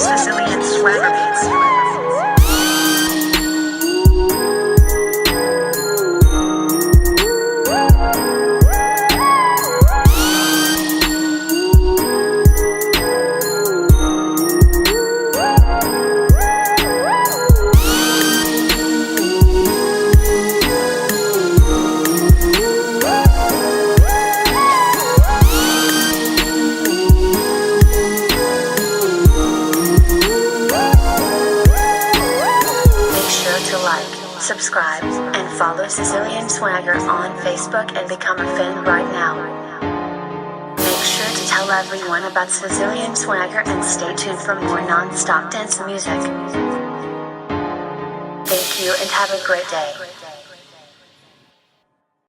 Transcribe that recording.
Sicilian Swagger Beats. Subscribe and follow Sicilian Swagger on Facebook and become a fan right now. Make sure to tell everyone about Sicilian Swagger and stay tuned for more non-stop dance music. Thank you and have a great day.